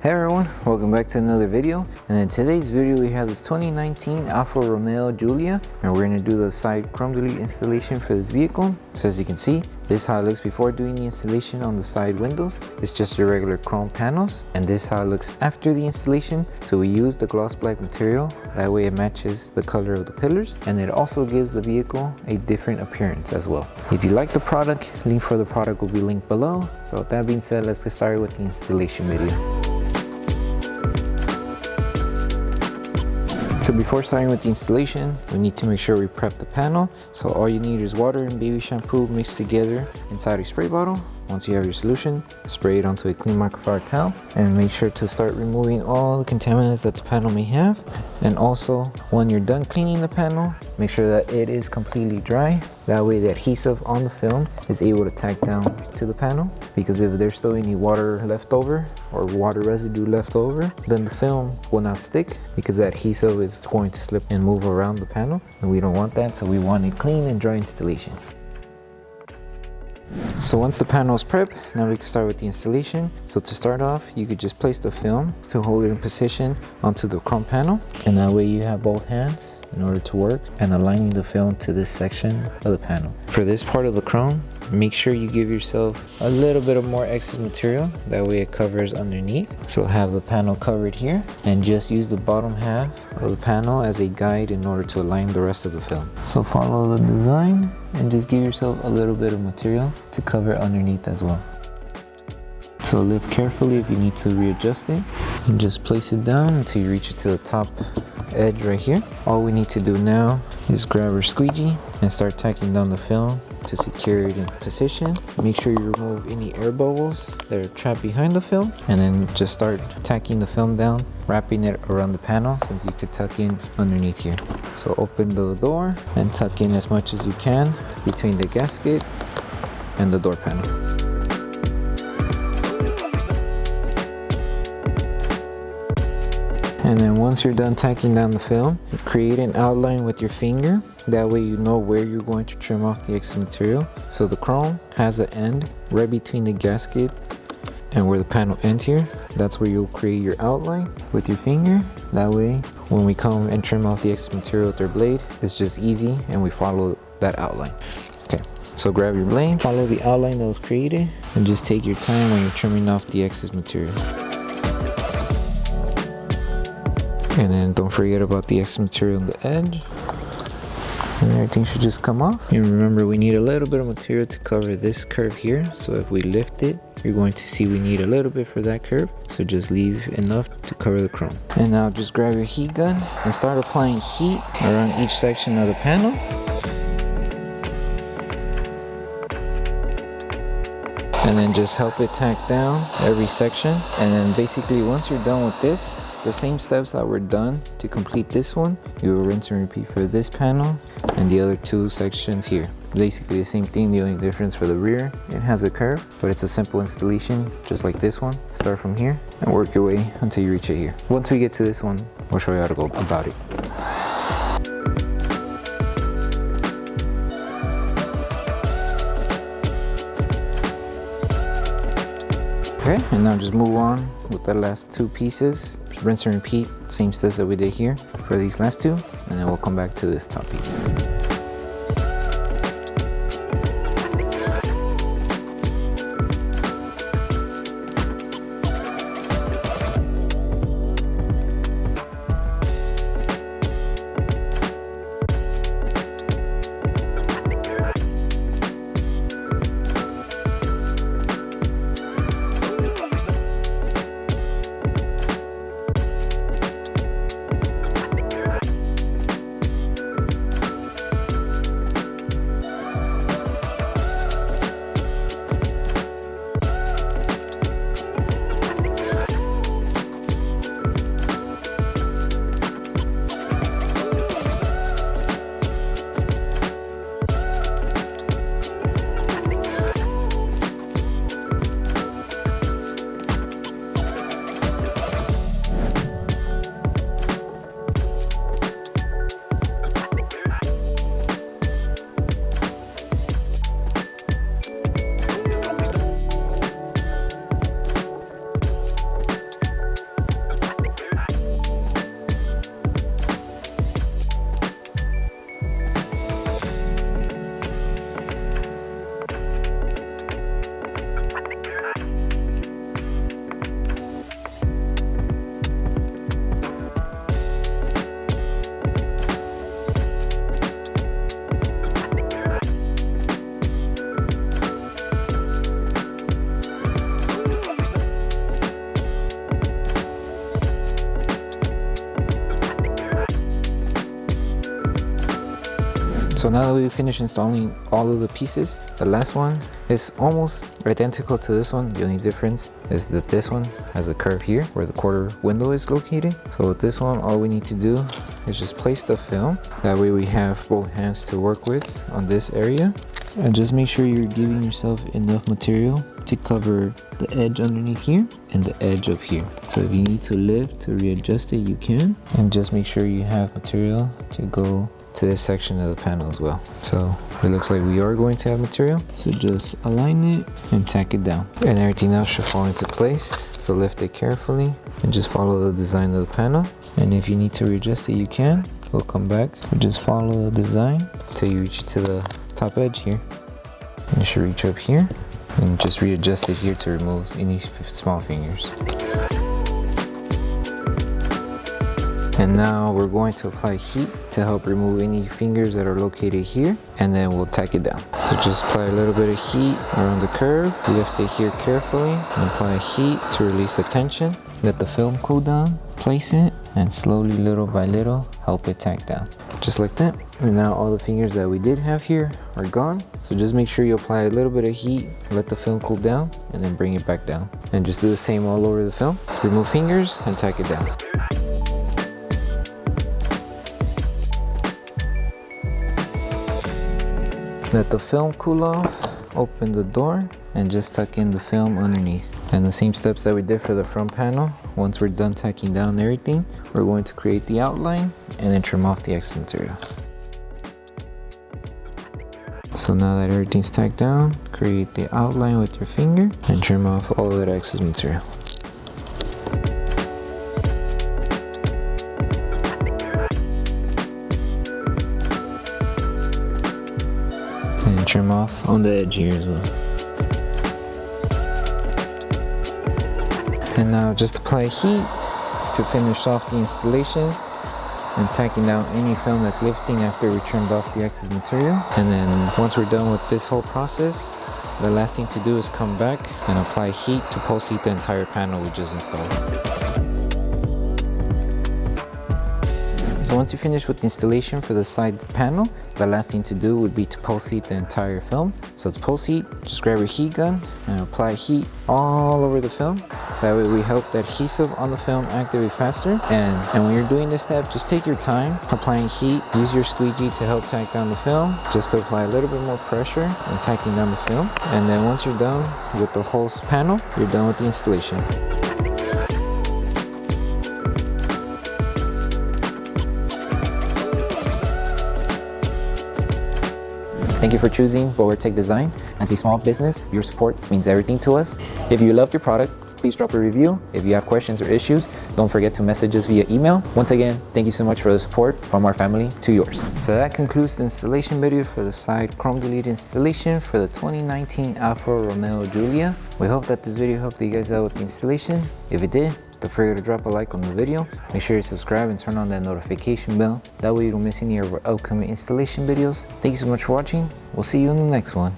Hey everyone, welcome back to another video. And in today's video we have this 2019 Alfa Romeo Giulia, and we're going to do the side chrome delete installation for this vehicle. So as you can see, this is how it looks before doing the installation on the side windows. It's just your regular chrome panels, and this is how it looks after the installation. So we use the gloss black material, that way it matches the color of the pillars, and it also gives the vehicle a different appearance as well. If you like the product, link for the product will be linked below. So with that being said, let's get started with the installation video. So before starting with the installation, we need to make sure we prep the panel. So all you need is water and baby shampoo mixed together inside a spray bottle. Once you have your solution, spray it onto a clean microfiber towel and make sure to start removing all the contaminants that the panel may have. And also, when you're done cleaning the panel, make sure that it is completely dry. That way the adhesive on the film is able to tack down to the panel, because if there's still any water left over or water residue left over, then the film will not stick, because the adhesive is going to slip and move around the panel, and we don't want that. So we want a clean and dry installation. So once the panel is prepped, now we can start with the installation. So to start off, you could just place the film to hold it in position onto the chrome panel, and that way you have both hands in order to work and aligning the film to this section of the panel. For this part of the chrome, make sure you give yourself a little bit of more excess material, that way it covers underneath. So have the panel covered here, and just use the bottom half of the panel as a guide in order to align the rest of the film. So follow the design and just give yourself a little bit of material to cover underneath as well. So lift carefully if you need to readjust it, and just place it down until you reach it to the top edge right here. All we need to do now is grab our squeegee and start tacking down the film to secure it in position. Make sure you remove any air bubbles that are trapped behind the film, and then just start tacking the film down, wrapping it around the panel, since you could tuck in underneath here. So open the door and tuck in as much as you can between the gasket and the door panel. And then once you're done tacking down the film, create an outline with your finger. That way you know where you're going to trim off the extra material. So the chrome has an end right between the gasket and where the panel ends here. That's where you'll create your outline with your finger. That way, when we come and trim off the extra material with our blade, it's just easy and we follow that outline. Okay, so grab your blade, follow the outline that was created, and just take your time when you're trimming off the excess material. And then don't forget about the extra material on the edge, and everything should just come off. And remember, we need a little bit of material to cover this curve here, so if we lift it, you're going to see we need a little bit for that curve, so just leave enough to cover the chrome. And now just grab your heat gun and start applying heat around each section of the panel. And then just help it tack down every section. And then basically once you're done with this, the same steps that were done to complete this one, you will rinse and repeat for this panel and the other two sections here. Basically the same thing, the only difference for the rear, it has a curve, but it's a simple installation just like this one. Start from here and work your way until you reach it here. Once we get to this one, we'll show you how to go about it. Okay, and now just move on with the last two pieces. Just rinse and repeat, same steps that we did here for these last two, and then we'll come back to this top piece. So now that we finished installing all of the pieces, the last one is almost identical to this one. The only difference is that this one has a curve here where the quarter window is located. So with this one, all we need to do is just place the film. That way we have both hands to work with on this area. And just make sure you're giving yourself enough material to cover the edge underneath here and the edge up here. So if you need to lift to readjust it, you can. And just make sure you have material to go to this section of the panel as well. So it looks like we are going to have material. So just align it and tack it down. And everything else should fall into place. So lift it carefully and just follow the design of the panel. And if you need to readjust it, you can. We'll come back. Just follow the design until you reach it to the top edge here. And you should reach up here and just readjust it here to remove any small fingers. And now we're going to apply heat to help remove any fingers that are located here, and then we'll tack it down. So just apply a little bit of heat around the curve, lift it here carefully, and apply heat to release the tension. Let the film cool down, place it, and slowly, little by little, help it tack down. Just like that. And now all the fingers that we did have here are gone. So just make sure you apply a little bit of heat, let the film cool down, and then bring it back down. And just do the same all over the film. Remove fingers and tack it down. Let the film cool off, open the door, and just tuck in the film underneath. And the same steps that we did for the front panel, once we're done tacking down everything, we're going to create the outline and then trim off the excess material. So now that everything's tacked down, create the outline with your finger and trim off all of that excess material. And trim off on the edge here as well. And now just apply heat to finish off the installation and tacking down any film that's lifting after we trimmed off the excess material. And then once we're done with this whole process, the last thing to do is come back and apply heat to post heat the entire panel we just installed. So once you finish with the installation for the side panel, the last thing to do would be to post heat the entire film. So to post heat, just grab your heat gun and apply heat all over the film. That way we help the adhesive on the film activate faster. And when you're doing this step, just take your time applying heat. Use your squeegee to help tack down the film, just to apply a little bit more pressure and tacking down the film. And then once you're done with the whole panel, you're done with the installation. Thank you for choosing Bogar Tech Design. As a small business, your support means everything to us. If you loved your product, please drop a review. If you have questions or issues, don't forget to message us via email. Once again, thank you so much for the support from our family to yours. So that concludes the installation video for the side chrome delete installation for the 2019 Alfa Romeo Giulia. We hope that this video helped you guys out with the installation. If it did, don't forget to drop a like on the video. Make sure you subscribe and turn on that notification bell. That way you don't miss any of our upcoming installation videos. Thank you so much for watching. We'll see you in the next one.